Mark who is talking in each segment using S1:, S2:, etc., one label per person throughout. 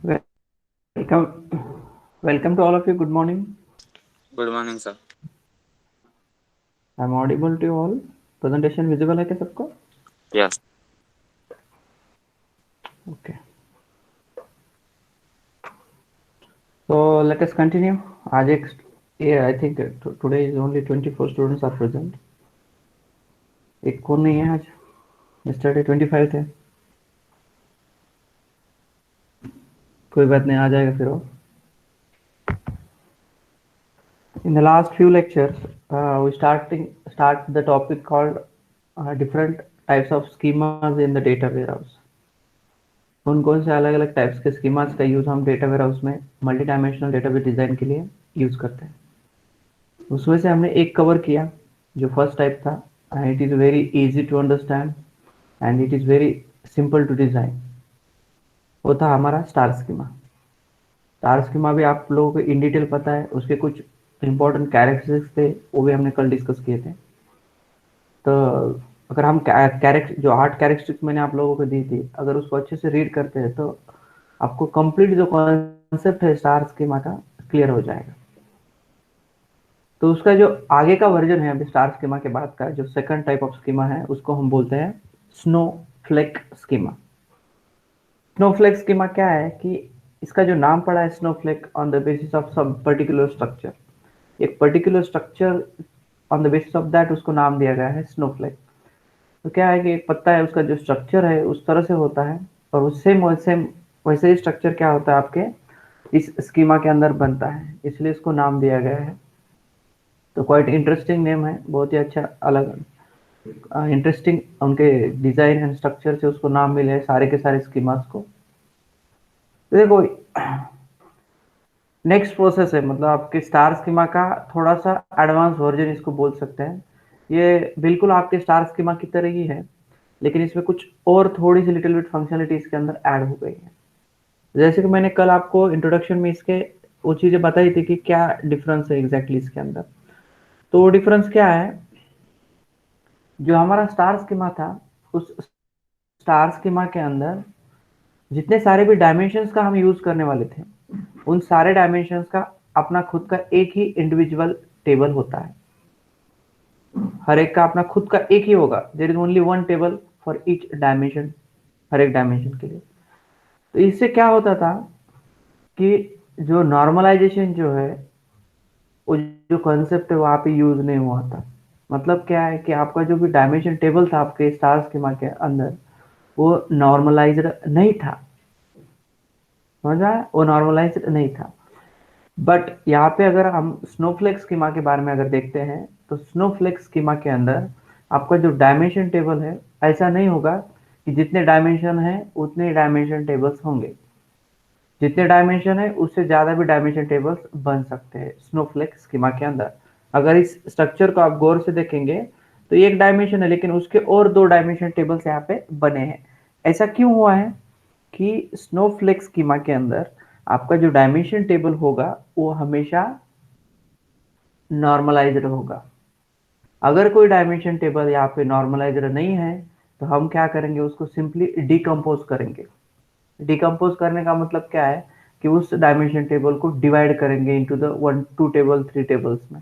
S1: Welcome to all of you. Good morning.
S2: Good morning, sir.
S1: I'm audible to you all. Presentation visible है क्या सबको?
S2: Yes.
S1: Okay. So let us continue. आज एक I think today is only 24 students are present. एक कौन नहीं है आज? Yesterday 25 थे. कोई बात नहीं, आ जाएगा फिर वो. In the last few lectures, we start the topic called different types of schemas in the data warehouse. कौन कौन से अलग अलग टाइप्स के स्कीमास का यूज हम डेटा वेयरहाउस में मल्टी डायमेंशनल डेटाबेस डिजाइन के लिए यूज करते हैं. उसमें से हमने एक कवर किया जो फर्स्ट टाइप था. It is very easy to understand and it is very simple to design. वो था हमारा स्टार स्कीमा. स्टार स्कीमा भी आप लोगों को इन डिटेल पता है. उसके कुछ इंपॉर्टेंट कैरेक्टरिस्टिक्स थे, वो भी हमने कल डिस्कस किए थे. तो अगर हम कैरेक्ट जो 8 कैरेक्टरिस्टिक्स मैंने आप लोगों को दी थी, अगर उसको अच्छे से रीड करते हैं तो आपको कंप्लीट जो कॉन्सेप्ट है स्टार स्कीमा का क्लियर हो जाएगा. तो उसका जो आगे का वर्जन है अभी स्टार स्कीमा के बाद का जो सेकंड टाइप ऑफ स्कीमा है उसको हम बोलते हैं स्नोफ्लेक स्कीमा. स्नोफ्लेक स्कीमा क्या है कि इसका जो नाम पड़ा है snowflake on the basis of some particular structure. एक particular structure on the basis of that उसको नाम दिया गया है स्नोफ्लेक. तो क्या है कि एक पत्ता है, उसका जो स्ट्रक्चर है उस तरह से होता है और उससे वैसे ही स्ट्रक्चर क्या होता है आपके इस स्कीमा के अंदर बनता है, इसलिए इसको नाम दिया गया है. तो क्वाइट इंटरेस्टिंग नेम है, बहुत ही अच्छा, अलग इंटरेस्टिंग उनके डिजाइन एंड स्ट्रक्चर से उसको नाम मिले है सारे के सारे स्कीमास को. तो देखो नेक्स्ट प्रोसेस है, मतलब आपके स्टार स्कीमा का थोड़ा सा एडवांस वर्जन इसको बोल सकते हैं. ये बिल्कुल आपके स्टार स्कीमा की तरह ही है, लेकिन इसमें कुछ और थोड़ी सी लिटिल बिट फंक्शनलिटी इसके अंदर ऐड हो गई है. जैसे कि मैंने कल आपको इंट्रोडक्शन में इसके वो चीज़ें बताई थी कि क्या डिफरेंस है एग्जैक्टली इसके अंदर. तो वो डिफरेंस क्या है, जो हमारा स्टार स्कीमा था उस स्टार स्कीमा के अंदर जितने सारे भी डायमेंशंस का हम यूज करने वाले थे उन सारे डायमेंशंस का अपना खुद का एक ही इंडिविजुअल टेबल होता है. हर एक का अपना खुद का एक ही होगा. There is only one table for each dimension, हर एक डायमेंशन के लिए. तो इससे क्या होता था कि जो नॉर्मलाइजेशन जो है वो जो कॉन्सेप्ट है वहाँ पे यूज नहीं हुआ था. मतलब क्या है कि आपका जो भी डायमेंशन टेबल था आपके स्टार स्कीमा के अंदर वो नॉर्मलाइज्ड नहीं था. समझ रहा है, वो नॉर्मलाइज्ड नहीं था. बट यहाँ पे अगर हम स्नोफ्लेक स्कीमा के बारे में अगर देखते हैं तो स्नोफ्लेक स्कीमा के अंदर आपका जो डायमेंशन टेबल है ऐसा नहीं होगा कि जितने डायमेंशन है उतने डायमेंशन टेबल्स होंगे. जितने डायमेंशन है उससे ज़्यादा भी डायमेंशन टेबल्स बन सकते हैं स्नोफ्लेक स्कीमा के अंदर. अगर इस स्ट्रक्चर को आप गौर से देखेंगे तो ये एक डायमेंशन है लेकिन उसके और 2 डायमेंशन टेबल्स यहाँ पे बने हैं. ऐसा क्यों हुआ है कि स्नोफ्लेक स्कीमा के अंदर आपका जो डायमेंशन टेबल होगा वो हमेशा नॉर्मलाइज्ड होगा. अगर कोई डायमेंशन टेबल यहाँ पे नॉर्मलाइज्ड नहीं है तो हम क्या करेंगे, उसको सिंपली डिकम्पोज करेंगे. डिकम्पोज करने का मतलब क्या है कि उस डायमेंशन टेबल को डिवाइड करेंगे इनटू द 1 2 टेबल 3 टेबल्स में.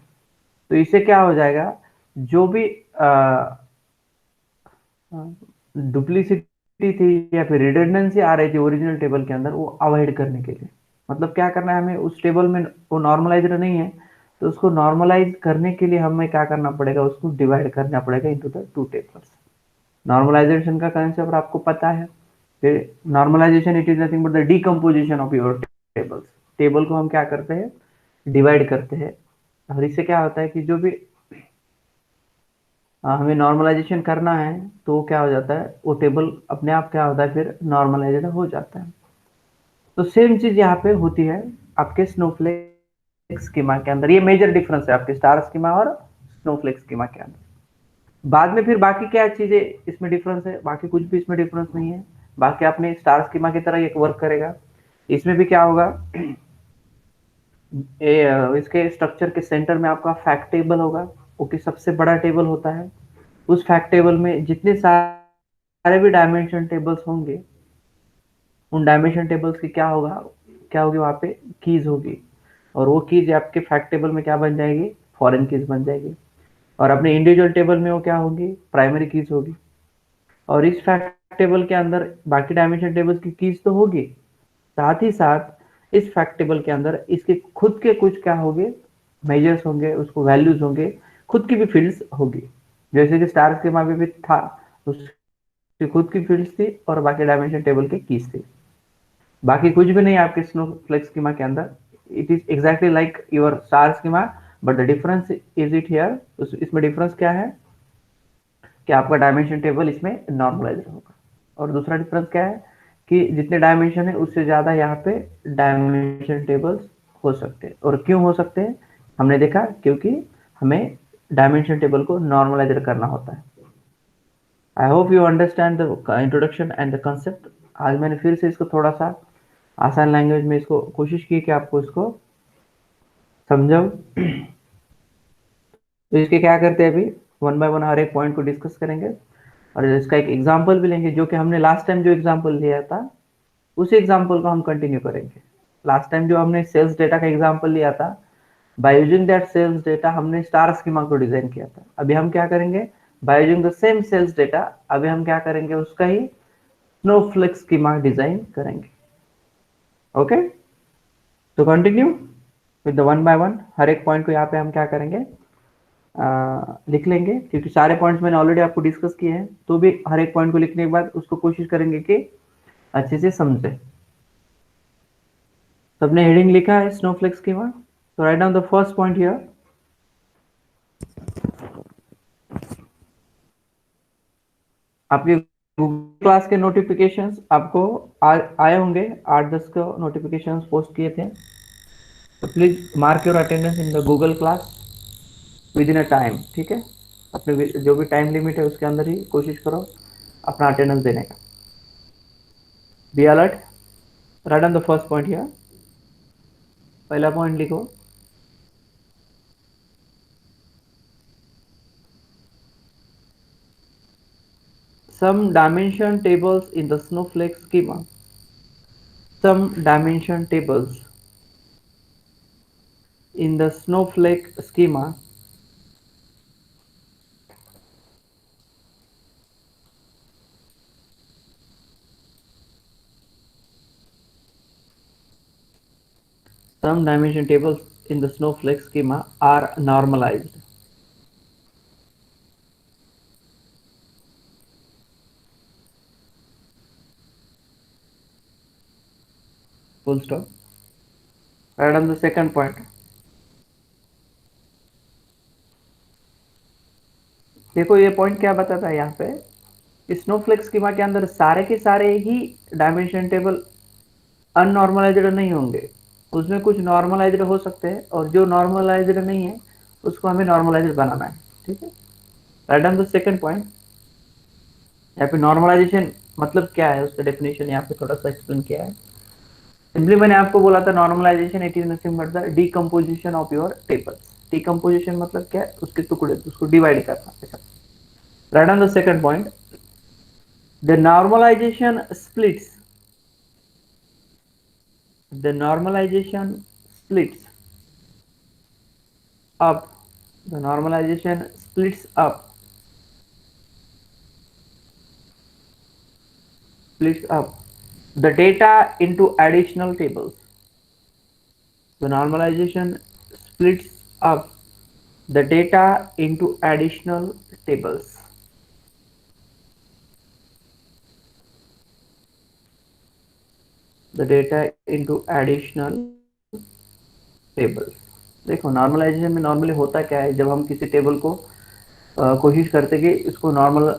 S1: तो इससे क्या हो जाएगा, जो भी डुप्लीसिटी थी या फिर रिडंडेंसी आ रही थी ओरिजिनल टेबल के अंदर वो अवॉइड करने के लिए. मतलब क्या करना है हमें, उस टेबल में वो नॉर्मलाइज नहीं है तो उसको नॉर्मलाइज करने के लिए हमें क्या करना पड़ेगा, उसको डिवाइड करना पड़ेगा इनटू द 2 टेबल्स. नॉर्मलाइजेशन का कंसेप्ट आपको पता है. फिर normalization it is nothing but the decomposition of your tables. Table को हम क्या करते हैं, डिवाइड करते हैं. और इससे क्या होता है कि जो भी हमें नॉर्मलाइजेशन करना है तो क्या हो जाता है, वो टेबल अपने आप क्या होता है फिर नॉर्मलाइज हो जाता है. तो सेम चीज यहाँ पे होती है आपके स्नोफ्लेक स्कीमा के अंदर. ये मेजर डिफरेंस है आपके स्टार स्कीमा और स्नोफ्लेक स्कीमा के अंदर. बाद में फिर बाकी क्या चीजें इसमें डिफरेंस है, बाकी कुछ भी इसमें डिफरेंस नहीं है. बाकी आपने स्टार स्कीमा की तरह एक वर्क करेगा. इसमें भी क्या होगा, इसके स्ट्रक्चर के सेंटर में आपका फैक्ट टेबल होगा, वो कि सबसे बड़ा टेबल होता है. उस फैक्ट टेबल में जितने सारे भी डायमेंशन टेबल्स होंगे उन डायमेंशन टेबल्स की क्या होगी वहाँ पे, कीज होगी, और वो कीज आपके फैक्ट टेबल में क्या बन जाएगी, फॉरेन कीज बन जाएगी, और अपने इंडिविजुअल टेबल में वो क्या होगी, प्राइमरी कीज होगी। और इस फैक्ट टेबल के अंदर बाकी डायमेंशन टेबल्स की कीज तो होगी, साथ ही साथ इस फैक्ट टेबल के अंदर इसके खुद के कुछ क्या होंगे, मेजर्स होंगे, उसको वैल्यूज होंगे, खुद की भी फील्ड्स होगी। जैसे कि स्टार स्कीमा में भी था, उसकी खुद की फील्ड्स थी और बाकी डायमेंशन टेबल की कीज थी। बाकी कुछ भी नहीं आपके स्नोफ्लेक स्कीमा के अंदर। It is exactly like your star schema, but the difference is it here, इसमें डिफरेंस क्या है कि आपका डायमेंशन टेबल इसमें नॉर्मलाइज होगा। और दूसरा डिफरेंस क्या है कि जितने डायमेंशन है उससे ज़्यादा यहाँ पे डायमेंशन टेबल्स हो सकते हैं। और क्यों हो सकते हैं, हमने देखा क्योंकि हमें डायमेंशन टेबल को नॉर्मलाइज करना होता है। I hope you understand the introduction and the concept. आज मैंने फिर से इसको थोड़ा सा आसान लैंग्वेज में इसको कोशिश की कि आपको इसको समझाऊं। तो इसके क्या करते हैं, अभी वन बाय वन हर एक पॉइंट को डिस्कस करेंगे और इसका एक एग्जांपल भी लेंगे, जो कि हमने लास्ट टाइम जो एग्जांपल लिया था उसी एग्जांपल को हम कंटिन्यू करेंगे। लास्ट टाइम जो हमने सेल्स डेटा का एग्जांपल लिया था, by using that sales data हमने स्टार स्कीमा को डिजाइन किया था। अभी हम क्या करेंगे, by using the same sales data अभी हम क्या करेंगे, उसका ही स्नोफ्लेक स्कीमा डिजाइन करेंगे। ओके, तो continue with the one by one. हर एक पॉइंट को यहाँ पे हम क्या करेंगे, लिख लेंगे, क्योंकि सारे पॉइंट्स मैंने ऑलरेडी आपको डिस्कस किए हैं। तो भी हर एक पॉइंट को लिखने के बाद उसको कोशिश करेंगे कि अच्छे से समझे। सबने हेडिंग लिखा है स्नोफ्लेक स्कीमा, तो write down the first point here. आपके गूगल क्लास के नोटिफिकेशंस आपको आए होंगे, 8-10 को नोटिफिकेशंस पोस्ट किए थे। तो please mark your attendance in the Google class with in a time, ठीक है। अपने जो भी टाइम लिमिट है उसके अंदर ही कोशिश करो अपना अटेंडेंस देने का। Be alert, right on the first point here. पहला पॉइंट लिखो, some dimension tables in the snowflake schema. Some dimension tables in the snowflake schema some dimension tables in the snowflake schema are normalized. Full stop. Right on the second point. देखो ये point क्या बताता है यहाँ पे, snowflake schema के अंदर सारे के सारे ही डायमेंशन टेबल अननॉर्मलाइज्ड नहीं होंगे। उसमें कुछ नॉर्मलाइज्ड हो सकते हैं और जो नॉर्मलाइज्ड नहीं है उसको हमें नॉर्मलाइज्ड बनाना है, ठीक है। Right on the second point. यहाँ पे नॉर्मलाइजेशन मतलब क्या है, उसका डेफिनेशन यहाँ पे थोड़ा सा एक्सप्लेन किया है। सिंपली मैंने आपको बोला था normalization it is nothing but the decomposition of your tables. Decomposition मतलब क्या है, उसके टुकड़े, उसको डिवाइड करना। Right on the second point, the normalization splits, the normalization splits up, the normalization splits up the data into additional tables. The normalization splits up the data into additional tables. The data into additional tables. देखो normalisation में normally होता क्या है, जब हम किसी table को कोशिश करते कि इसको नॉर्मल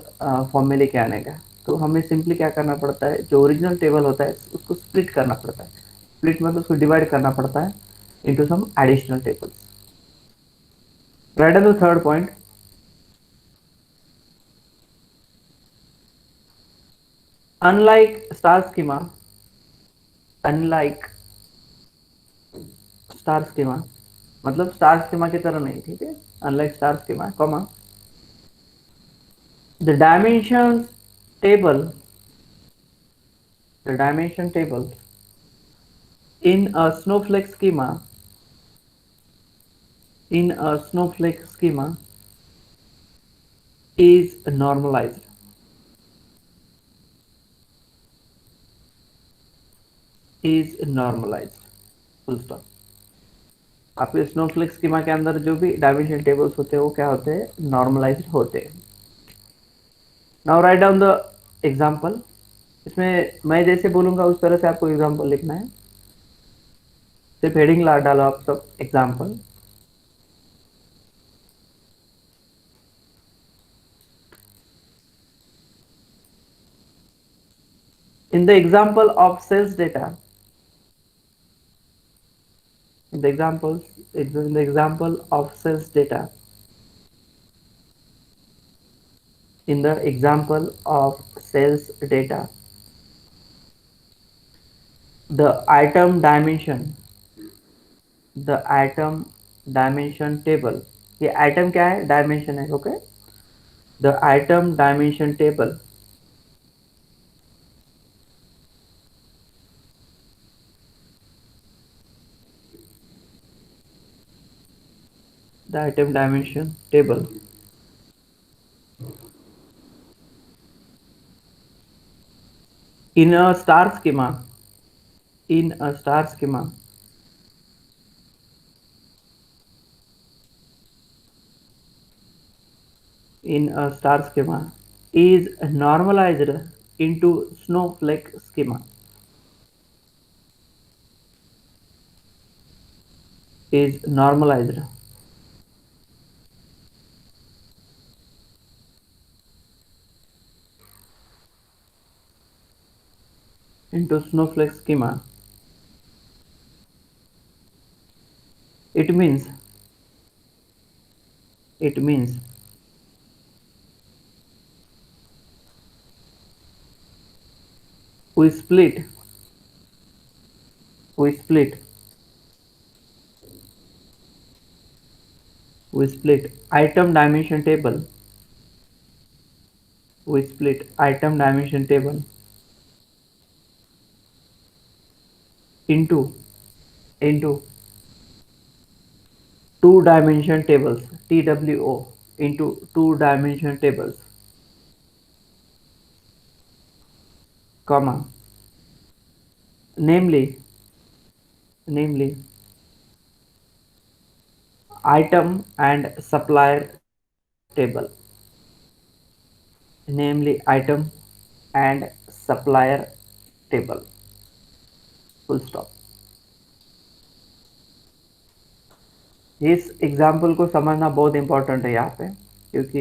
S1: फॉर्म में लेके आने का, तो हमें सिंपली क्या करना पड़ता है, जो ओरिजिनल टेबल होता है उसको स्प्लिट करना पड़ता है। स्प्लिट मतलब उसको डिवाइड करना पड़ता है into some additional tables. Right on the third point, unlike star schema, unlike star schema मतलब स्टार स्कीमा की तरह नहीं, ठीक है। Unlike star schema comma, the dimension table The dimension table in a snowflake schema, in a snowflake schema is normalized. Is normalized. Full stop. आपके Snowflake schema के अंदर जो भी डायमेंशन टेबल्स होते हैं वो क्या होते हैं, नॉर्मलाइज्ड होते हैं. Now right down the example. इसमें मैं जैसे बोलूंगा उस तरह से आपको एग्जांपल लिखना है. सिर्फ हेडिंग ला डालो आप सब example. In the example of sales data, in the examples, in the example of sales data, in the example of sales data, the item dimension, the item dimension table. ये item क्या है, dimension है. Okay. The item dimension table, the item dimension table in a star schema, in a star schema, in a star schema is normalized into snowflake schema, is normalized into snowflake schema. It means, it means we split, we split, we split item dimension table, we split item dimension table into two dimension tables, TWO, into two dimension tables, comma, namely, namely item and supplier table, namely item and supplier table. Full stop. इस example को समझना बहुत important है यहाँ पे, क्योंकि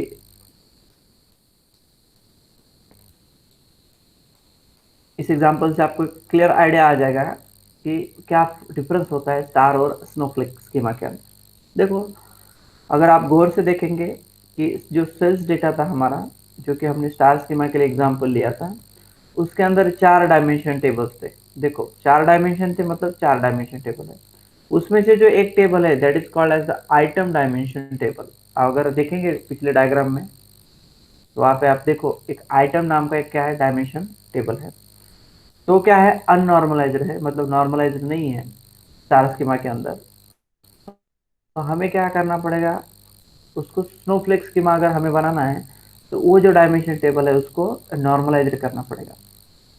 S1: इस example से आपको क्लियर आइडिया आ जाएगा कि क्या डिफरेंस होता है स्टार और स्नोफ्लेक स्कीमा के अंदर. देखो, अगर आप गौर से देखेंगे कि जो सेल्स डेटा था हमारा, जो कि हमने स्टार स्कीमा के लिए एग्जाम्पल लिया था, उसके अंदर 4 डायमेंशन टेबल्स थे. देखो, 4 डायमेंशन थे मतलब 4 डायमेंशन टेबल है. उसमें से जो एक टेबल है that is called as the item dimension table. अगर देखेंगे पिछले डायग्राम में तो वहाँ पे आप देखो एक आइटम नाम का एक क्या है, डायमेंशन टेबल है. तो क्या है, अननॉर्मलाइज्ड है, मतलब नॉर्मलाइज्ड नहीं है स्टार स्कीमा के अंदर. तो हमें क्या करना पड़ेगा, उसको स्नोफ्लेक स्कीमा अगर हमें बनाना है तो वो जो डायमेंशन टेबल है उसको नॉर्मलाइज करना पड़ेगा.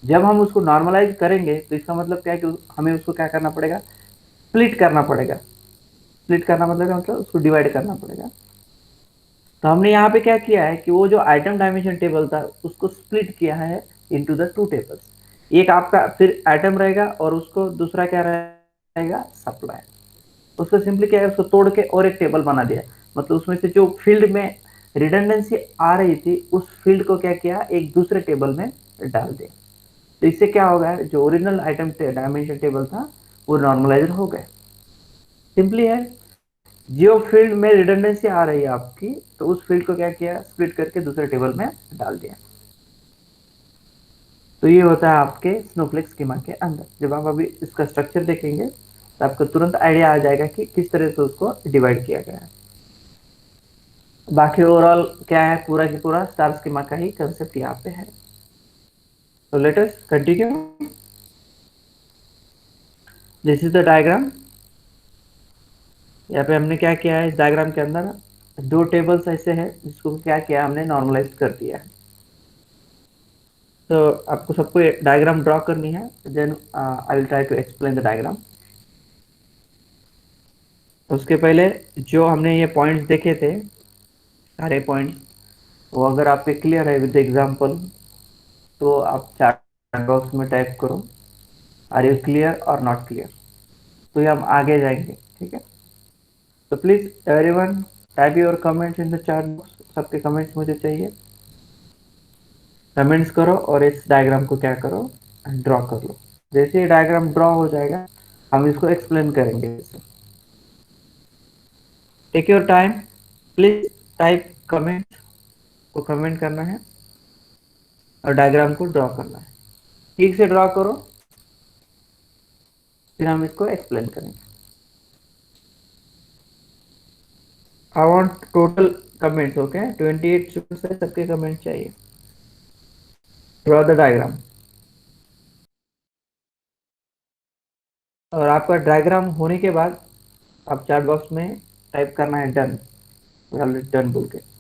S1: जब हम उसको नॉर्मलाइज करेंगे तो इसका मतलब क्या है कि हमें उसको क्या करना पड़ेगा, स्प्लिट करना पड़ेगा. स्प्लिट करना मतलब उसको डिवाइड करना पड़ेगा. तो हमने यहाँ पे क्या किया है कि वो जो आइटम डायमेंशन टेबल था उसको स्प्लिट किया है इनटू द टू टेबल्स. एक आपका फिर आइटम रहेगा और उसको दूसरा क्या रहेगा, सप्लाई. उसको सिंपली क्या है, उसको तोड़ के और एक टेबल बना दिया. मतलब उसमें से जो फील्ड में रिडंडेंसी आ रही थी उस फील्ड को क्या किया, एक दूसरे टेबल में डाल दिया. तो इससे क्या होगा, जो ओरिजिनल आइटम डायमेंशन टेबल था वो नॉर्मलाइज हो गए. सिंपली है, जो फील्ड में रिडंडेंसी आ रही है आपकी तो उस फील्ड को क्या किया, स्प्लिट करके दूसरे टेबल में डाल दिया. तो ये होता है आपके स्नोफ्लेक स्कीमा के अंदर. जब आप अभी इसका स्ट्रक्चर देखेंगे तो आपको तुरंत आइडिया आ जाएगा कि किस तरह से उसको डिवाइड किया गया है. बाकी ओवरऑल क्या है, पूरा की पूरा स्टार स्कीमा का ही कंसेप्ट यहाँ पे है. So let us continue. This is the diagram. यहाँ पे हमने क्या किया है, इस डायग्राम के अंदर दो टेबल्स ऐसे हैं जिसको क्या किया हमने, नॉर्मलाइज कर दिया है। तो आपको सबको डायग्राम ड्रॉ करनी है, then I will try to explain the diagram. उसके पहले जो हमने ये पॉइंट्स देखे थे, सारे पॉइंट्स, वो अगर आपके क्लियर है विद एग्जांपल, तो आप चैट बॉक्स में टाइप करो, आर यू क्लियर और नॉट क्लियर, तो ये हम आगे जाएंगे, ठीक है। तो please everyone type your comments in the chat box, सबके कमेंट्स मुझे चाहिए। कमेंट्स करो और इस डायग्राम को क्या करो, ड्रॉ कर लो। जैसे ये डायग्राम ड्रॉ हो जाएगा हम इसको एक्सप्लेन करेंगे। Take your time, please type comment, को कमेंट करना है और डायग्राम को ड्रॉ करना है। ठीक से ड्रॉ करो, फिर हम इसको एक्सप्लेन करेंगे। I want total comments, okay, 28 students है, सबके कमेंट चाहिए। Draw the diagram. और आपका डायग्राम होने के बाद आप चैट बॉक्स में टाइप करना है डन, डन बोल के।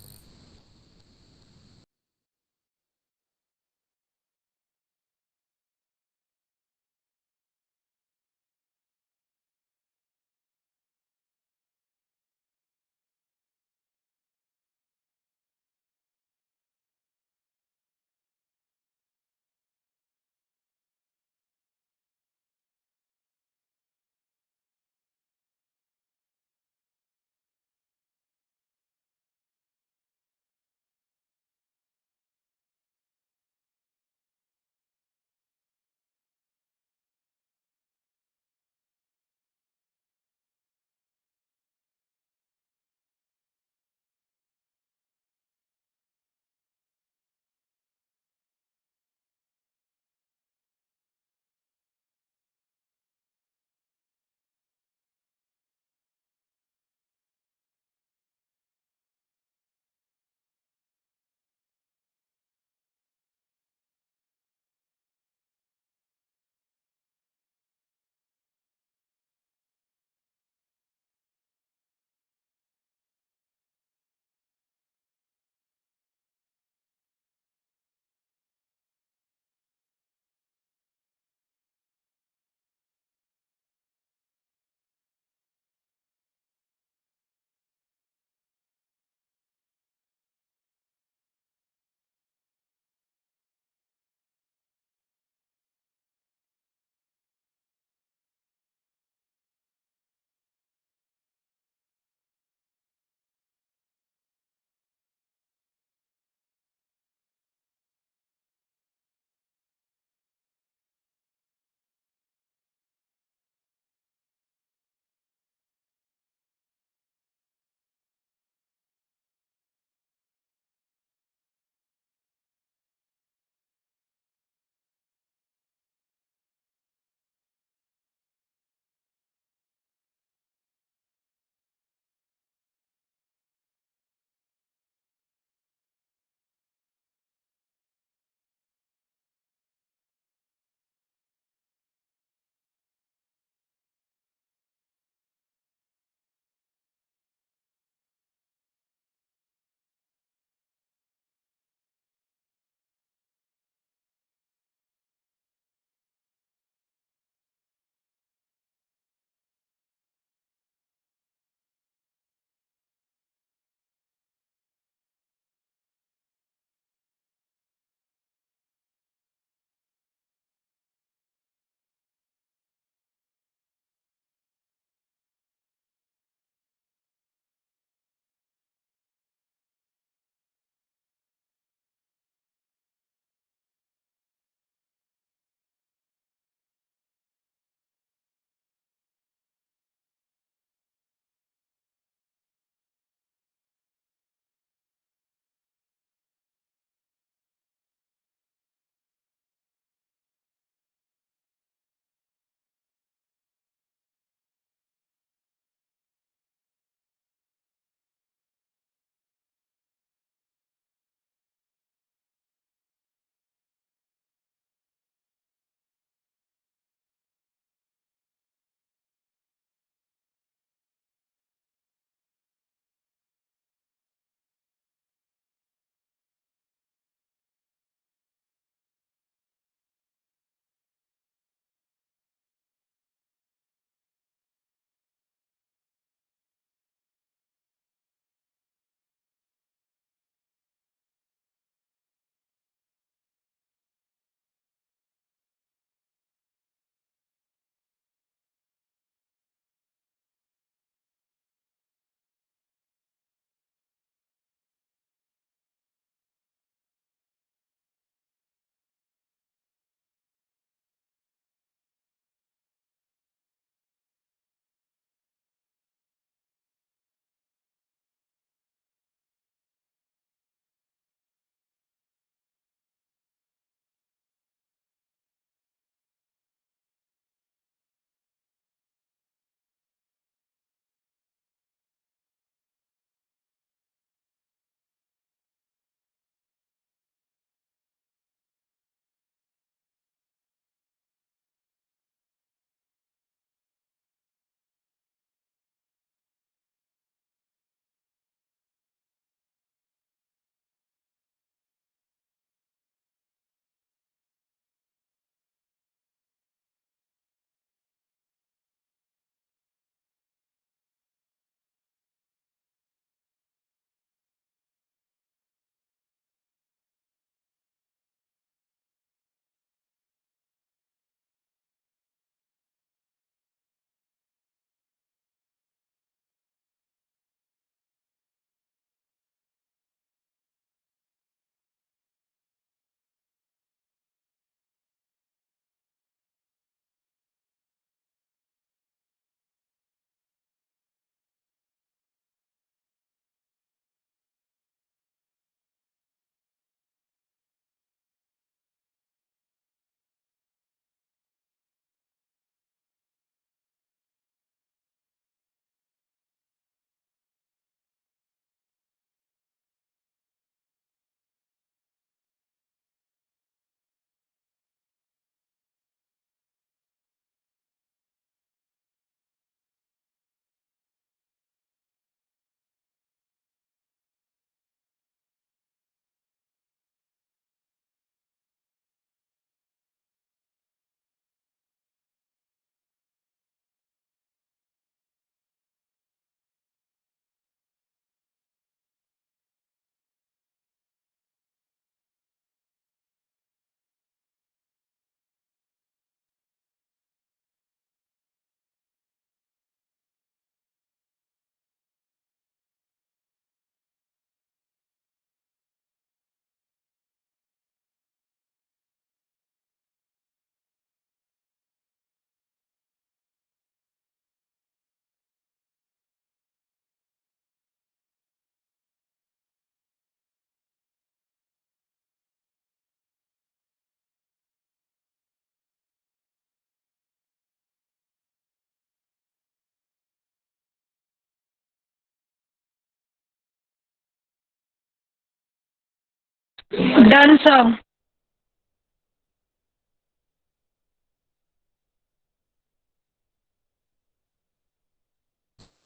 S3: Done sir.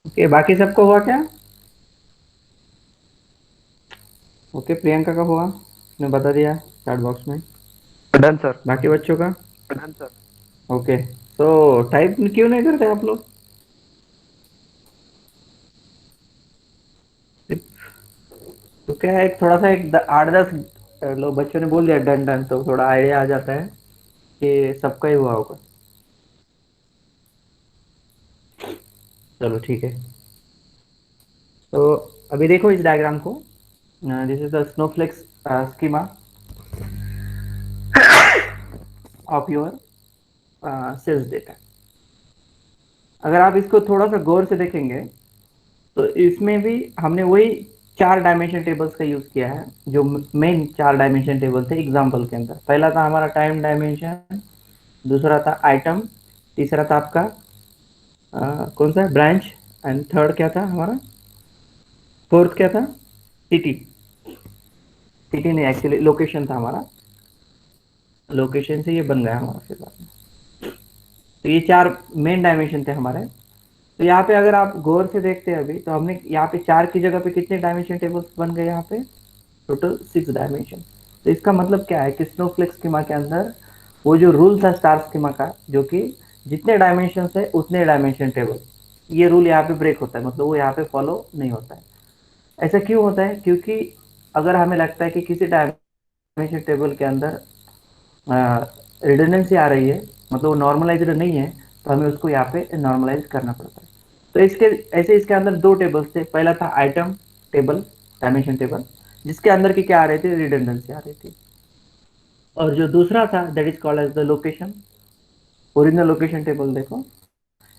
S1: ओके, बाकी सबको हुआ क्या? ओके, प्रियंका का हुआ, उसने बता दिया चैट बॉक्स में।
S4: Done sir.
S1: बाकी बच्चों का?
S4: Done sir.
S1: ओके, तो टाइप क्यों नहीं करते आप लोग? तो क्या है, थोड़ा सा 8-10 लोग बच्चों ने बोल दिया डन डन, तो थोड़ा आइडिया आ जाता है कि सबका ही हुआ होगा। चलो ठीक है, तो अभी देखो इस डायग्राम को। This is the snowflakes schema of your sales data. अगर आप इसको थोड़ा सा गौर से देखेंगे तो इसमें भी हमने वही 4 डायमेंशन टेबल्स का यूज किया है, जो मेन 4 डायमेंशन टेबल थे एग्जाम्पल के अंदर। पहला था हमारा टाइम डायमेंशन, दूसरा था आइटम, तीसरा था आपका कौन सा ब्रांच, एंड थर्ड क्या था हमारा, फोर्थ क्या था, सिटी। सिटी नहीं, एक्चुअली लोकेशन था हमारा, लोकेशन से ये बन गया हमारा फिर बाद में। तो ये 4 मेन डायमेंशन थे हमारे। तो यहाँ पे अगर आप गौर से देखते हैं अभी, तो हमने यहाँ पे 4 की जगह पे कितने डायमेंशन टेबल्स बन गए यहाँ पे, टोटल 6 डायमेंशन। तो इसका मतलब क्या है कि स्नोफ्लेक्स स्कीमा के अंदर वो जो रूल था स्टार स्कीमा का, जो कि जितने डायमेंशन है उतने डायमेंशन टेबल, ये रूल यहाँ पे ब्रेक होता है, मतलब वो यहाँ पे फॉलो नहीं होता है। ऐसा क्यों होता है? क्योंकि अगर हमें लगता है कि किसी डायमेंशन टेबल के अंदर रिडंडेंसी आ रही है, मतलब वो नॉर्मलाइज्ड नहीं है, तो हमें उसको यहाँ पे नॉर्मलाइज करना पड़ता है। तो इसके ऐसे इसके अंदर 2 टेबल्स थे। पहला था आइटम टेबल, डायमेंशन टेबल, जिसके अंदर की क्या आ रही थी, रिडंडेंसी आ रही थी। और जो दूसरा था that is called as the location, original location table देखो,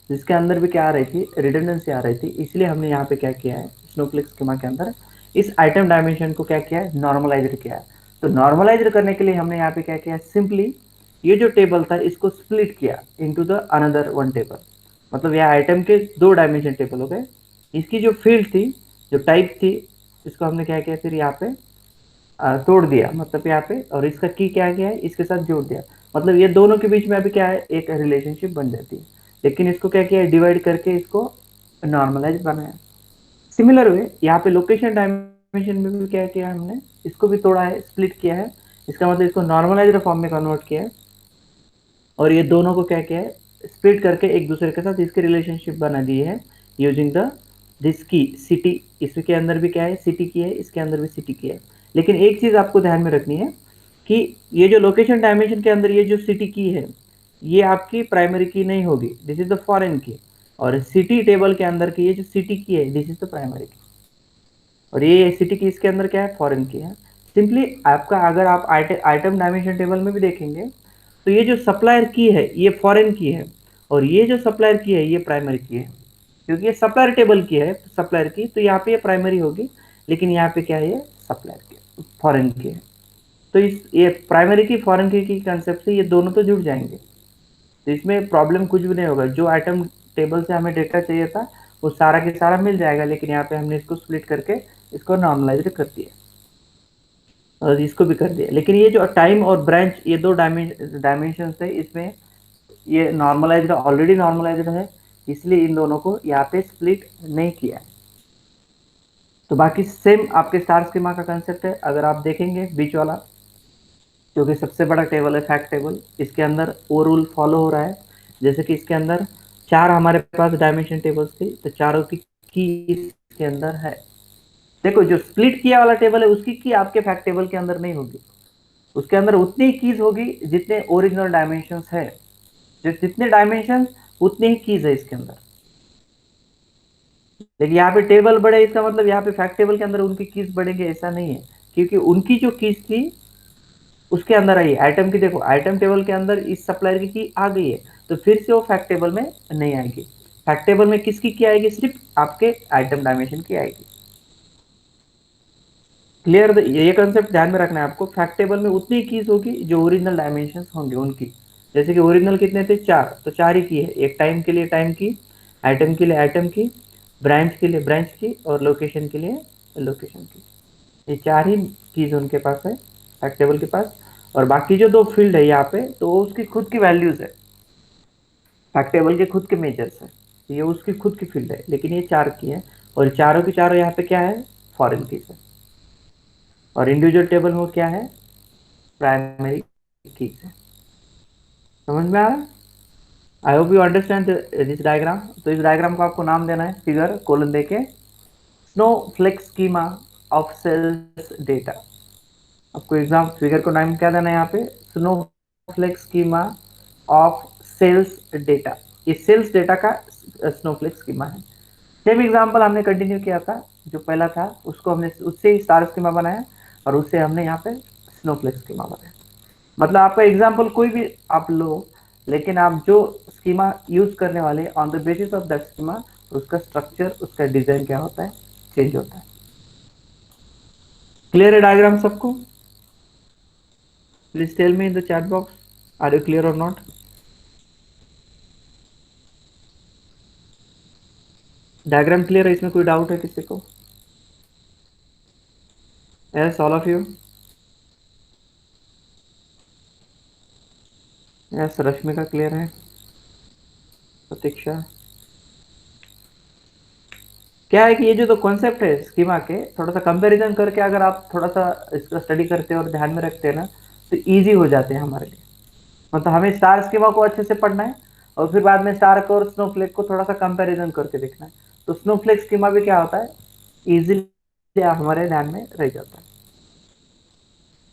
S1: जिसके अंदर भी क्या आ रही थी, रिडंडेंसी आ रही थी। इसलिए हमने यहाँ पे क्या किया है, स्नोफ्लेक्स स्कीमा के अंदर इस आइटम डायमेंशन को क्या किया है, नॉर्मलाइज किया है। तो नॉर्मलाइज करने के लिए हमने यहाँ पे क्या किया, सिंपली ये जो टेबल था इसको स्प्लिट किया into the another one table. मतलब यहाँ आइटम के 2 डायमेंशन टेबल हो गए। इसकी जो फील्ड थी, जो टाइप थी, इसको हमने क्या किया, फिर यहाँ पे तोड़ दिया, मतलब यहाँ पे, और इसका की क्या किया है, इसके साथ जोड़ दिया। मतलब ये दोनों के बीच में अभी क्या है, एक रिलेशनशिप बन जाती है। लेकिन इसको क्या किया, डिवाइड करके इसको नॉर्मलाइज बनाया। सिमिलर वे यहाँ पे लोकेशन डायमेंशन में भी क्या किया हमने, इसको भी तोड़ा है, स्प्लिट किया है। इसका मतलब इसको नॉर्मलाइज्ड फॉर्म में कन्वर्ट किया है, और ये दोनों को क्या किया है, स्प्लिट करके एक दूसरे के साथ इसकी रिलेशनशिप बना दी है यूजिंग द दिस की सिटी। इसके अंदर भी क्या है, सिटी की है, इसके अंदर भी सिटी की है। लेकिन एक चीज आपको ध्यान में रखनी है कि ये जो लोकेशन डायमेंशन के अंदर ये जो सिटी की है, ये आपकी प्राइमरी की नहीं होगी, दिस इज द फॉरेन की। और सिटी टेबल के अंदर की ये जो सिटी की है, दिस इज द प्राइमरी की। और ये सिटी की इसके अंदर क्या है, फॉरेन की है। सिंपली आपका अगर आप आइटम डायमेंशन टेबल में भी देखेंगे, तो ये जो सप्लायर की है ये फॉरेन की है, और ये जो सप्लायर की है ये प्राइमरी की है। क्योंकि ये सप्लायर टेबल की है, सप्लायर की, तो यहाँ पे ये प्राइमरी होगी। लेकिन यहाँ पे क्या है, ये सप्लायर की, फॉरेन की है। तो इस ये प्राइमरी की फॉरेन की कंसेप्ट से ये दोनों तो जुड़ जाएंगे। तो इसमें प्रॉब्लम कुछ भी नहीं होगा। जो आइटम टेबल से हमें डेटा चाहिए था वो सारा के सारा मिल जाएगा, लेकिन यहाँ पे हमने इसको स्प्लिट करके इसको नॉर्मलाइज कर दिया, और इसको भी कर दिया। लेकिन ये जो टाइम और ब्रांच, ये 2 डायमेंशन है, इसमें ये नॉर्मलाइज्ड, ऑलरेडी नॉर्मलाइज्ड है, इसलिए इन दोनों को यहाँ पे स्प्लिट नहीं किया है। तो बाकी सेम आपके स्टार स्कीमा का कंसेप्ट है। अगर आप देखेंगे बीच वाला, जो कि सबसे बड़ा टेबल है फैक्ट टेबल, इसके अंदर वो रूल फॉलो हो रहा है। जैसे कि इसके अंदर 4 हमारे पास डायमेंशन टेबल्स थी, तो चारों की इसके अंदर है। देखो जो स्प्लिट किया वाला टेबल है उसकी की आपके फैक्ट टेबल के अंदर नहीं होगी, उसके अंदर उतनी ही कीज होगी जितने ओरिजिनल डायमेंशंस है। जितने डायमेंशन उतने ही कीज है इसके अंदर। लेकिन यहाँ पे टेबल बड़े, इसका मतलब यहाँ पे फैक्ट टेबल के अंदर उनकी कीज बढ़ेंगे ऐसा नहीं है, क्योंकि उनकी जो कीज थी उसके अंदर आई। आइटम की देखो, आइटम टेबल के अंदर इस सप्लायर की आ गई है, तो फिर से वो फैक्ट टेबल में नहीं आएगी। फैक्ट टेबल में किसकी की आएगी, सिर्फ आपके आइटम डायमेंशन की आएगी। क्लियर? ये कंसेप्ट ध्यान में रखना है आपको। फैक्ट टेबल में उतनी कीज होगी जो ओरिजिनल डायमेंशन होंगे उनकी। जैसे कि ओरिजिनल कितने थे, 4, तो 4 ही की है। एक टाइम के लिए टाइम की, आइटम के लिए आइटम की, ब्रांच के लिए ब्रांच की, और लोकेशन के लिए लोकेशन की। ये 4 ही कीज उनके पास है। फैक्ट टेबल के पास, और बाकी जो दो फील्ड है यहाँ पे तो वो उसकी खुद की वैल्यूज है, फैक्ट टेबल के खुद के मेजर्स है, ये उसकी खुद की फील्ड है, लेकिन ये 4 की है, और चारों की चारों यहाँ पे क्या है, फॉरेन कीज है, और इंडिविजुअल टेबल में क्या है, प्राइमरी कीज है। समझ में आ रहा है? I hope you understand this diagram. तो इस डायग्राम को आपको नाम देना है, फिगर कोलन देके, snowflake schema of sales data. आपको एग्जाम फिगर को नाम क्या देना है यहाँ पे, snowflake schema of sales data. ये सेल्स डेटा का स्नोफ्लेक स्कीमा है। सेम एग्जांपल हमने कंटिन्यू किया था, जो पहला था उसको हमने उससे ही स्टार स्कीमा बनाया, और उससे हमने यहाँ पे स्नोफ्लेक स्कीमा बनाया। मतलब आपका एग्जांपल कोई भी आप लो, लेकिन आप जो स्कीमा यूज करने वाले on the basis of that schema, उसका स्ट्रक्चर, उसका डिजाइन क्या होता है, चेंज होता है। क्लियर है डायग्राम सबको? Please tell me in the chat box, are you clear और नॉट? डायग्राम क्लियर है? इसमें कोई डाउट है किसी को? Yes, all of you? Yes, Rashmika clear है, प्रतीक्षा। क्या है कि ये जो तो कॉन्सेप्ट है स्कीमा के, थोड़ा सा कंपैरिजन करके अगर आप थोड़ा सा इसका स्टडी करते हैं और ध्यान में रखते हैं ना, तो इजी हो जाते हैं हमारे लिए। मतलब हमें स्टार स्कीमा को अच्छे से पढ़ना है, और फिर बाद में स्टार को और स्नोफ्लेक को थोड़ा सा कंपैरिजन करके देखना है, तो स्नोफ्लेक स्कीमा भी क्या होता है, इजीली हमारे ध्यान में रह जाता है।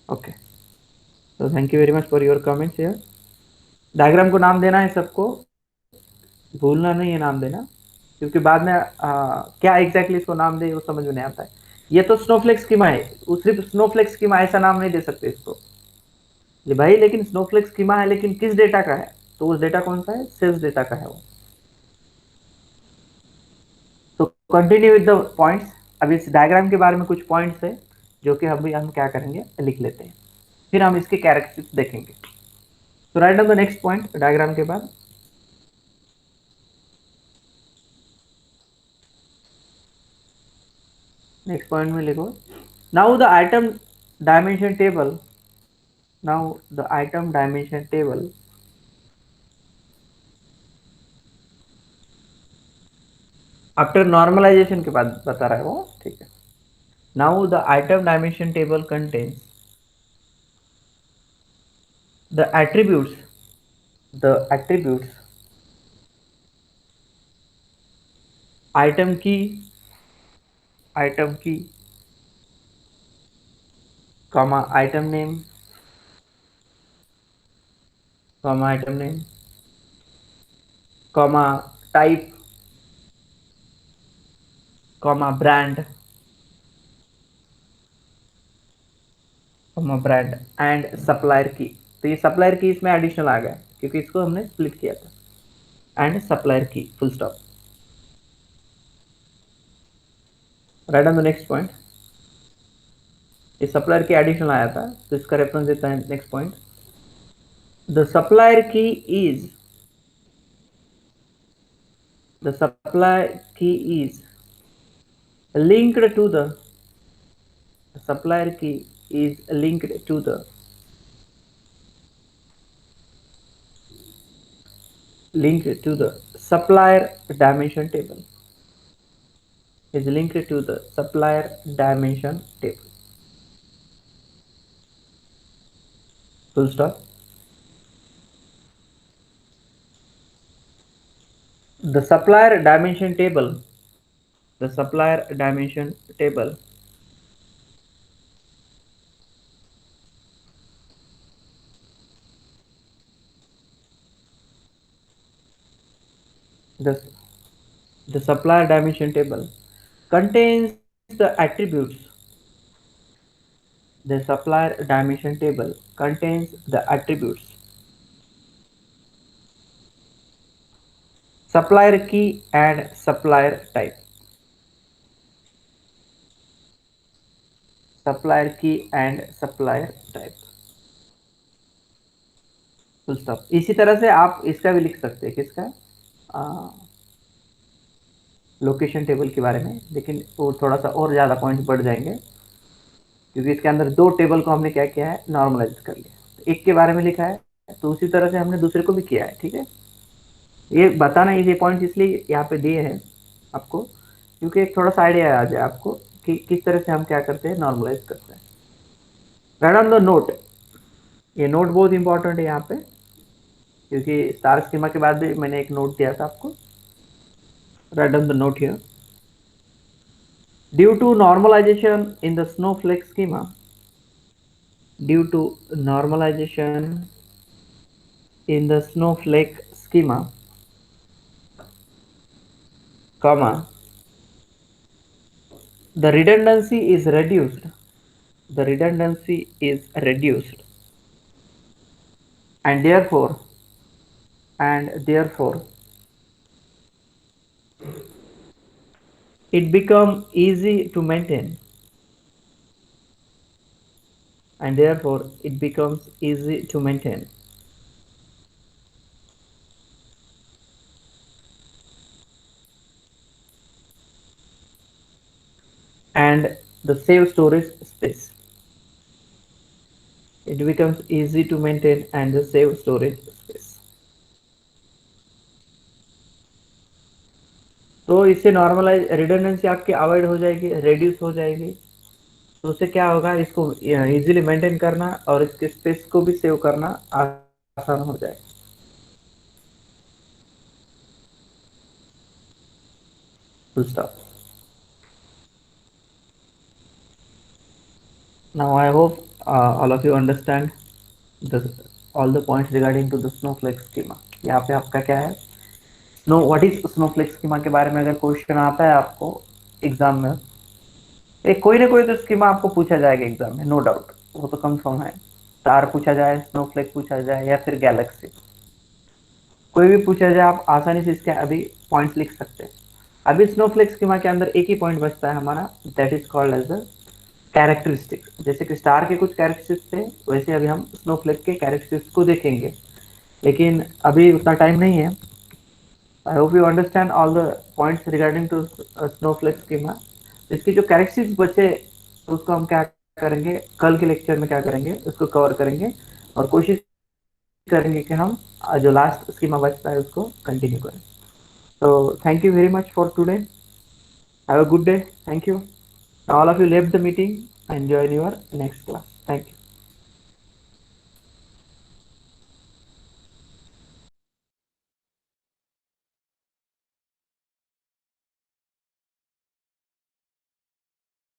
S1: ओके, तो thank you very much for your comments here. Diagram को नाम देना है सबको, भूलना नहीं है नाम देना, क्योंकि बाद में क्या एग्जैक्टली इसको नाम दे वो समझ में नहीं आता है। ये तो स्नोफ्लेक स्कीमा है, सिर्फ स्नोफ्लेक स्कीमा ऐसा नाम नहीं दे सकते इसको, ये भाई, लेकिन स्नोफ्लेक स्कीमा है, लेकिन किस डेटा का है, तो उस डेटा कौन सा है, सेल्स डेटा का है वो। तो कंटिन्यू विद द पॉइंट्स। अब इस डायग्राम के बारे में कुछ पॉइंट्स है जो कि अभी हम क्या करेंगे, लिख लेते हैं, फिर हम इसके कैरेक्टरिस्टिक्स देखेंगे। तो write down the next point diagram के बाद। नेक्स्ट पॉइंट में लिखो, now the item dimension table, now the item dimension table after normalization के बाद बता रहा है वो, ठीक है। Now the item dimension table contains the attributes item key comma item name comma type comma brand and supplier key. तो ये सप्लायर की इसमें एडिशनल आ गया, क्योंकि इसको हमने स्प्लिट किया था। एंड सप्लायर की, full stop. Right on the next point. ये सप्लायर की एडिशनल आया था, तो इसका रेफरेंस देता है नेक्स्ट पॉइंट। द सप्लायर की is the supply key is linked to the supplier key is linked to the supplier dimension table, is linked to the supplier dimension table, full stop. The supplier dimension table, the supplier dimension table the, the supplier dimension table contains the attributes. The supplier dimension table contains the attributes, supplier key and supplier type, supplier key and supplier type, full stop. इसी तरह से आप इसका भी लिख सकते हैं, किसका, लोकेशन टेबल के बारे में, लेकिन वो थोड़ा सा और ज़्यादा पॉइंट बढ़ जाएंगे। क्योंकि इसके अंदर दो टेबल को हमने क्या किया है, नॉर्मलाइज कर लिया। एक के बारे में लिखा है तो उसी तरह से हमने दूसरे को भी किया है, ठीक है। ये बताना, ये पॉइंट इसलिए यहाँ पे दिए हैं आपको, क्योंकि एक थोड़ा सा आइडिया आ जाए आपको कि किस तरह से हम क्या करते हैं, नॉर्मलाइज करते हैं। राइट ऑन द नोट, ये नोट बहुत इंपॉर्टेंट है यहाँ पे, क्योंकि स्टार स्कीमा के बाद भी मैंने एक नोट दिया था आपको। Right on the note here, due to normalization in the snowflake schema, due to normalization in the snowflake schema, comma, the redundancy is reduced, the redundancy is reduced, and therefore it become easy to maintain, and therefore it becomes easy to maintain. And the save storage space, it becomes easy to maintain and the save storage space. तो इससे normalise redundancy आपकी avoid हो जाएगी, reduce हो जाएगी। तो उससे क्या होगा, इसको इजीली मेंटेन करना और इसके स्पेस को भी सेव करना आसान हो जाएगा। Full stop. Now I hope all of you understand the all the points regarding to the snowflake schema. यहाँ पे आपका क्या है, व्हाट इज स्नोफ्लेक स्कीमा के बारे में अगर क्वेश्चन आता है आपको एग्जाम में, एक कोई ना कोई तो स्कीमा आपको पूछा जाएगा एग्जाम में, नो डाउट, वो तो कंफर्म है। स्टार पूछा जाए, स्नोफ्लेक पूछा जाए, या फिर गैलेक्सी, कोई भी पूछा जाए, आप आसानी से इसके अभी पॉइंट्स लिख सकते हैं। अभी स्नोफ्लेक स्कीमा के अंदर एक ही पॉइंट बचता है हमारा, that is called as the characteristics. जैसे कि स्टार के कुछ कैरेक्टरिस्टिक्स थे, वैसे अभी हम स्नोफ्लेक के कैरेक्टरिस्टिक्स को देखेंगे, लेकिन अभी उतना टाइम नहीं है। I hope you understand all the points regarding to snowflake schema. इसके जो कैरेक्टरिस्टिक्स बचे उसको हम क्या करेंगे, कल के लेक्चर में क्या करेंगे, उसको कवर करेंगे और कोशिश करेंगे कि हम जो लास्ट स्कीमा बचता है उसको कंटिन्यू करें। तो thank you very much for today, have a good day, thank you. All of you left the meeting and join your next class, thank you.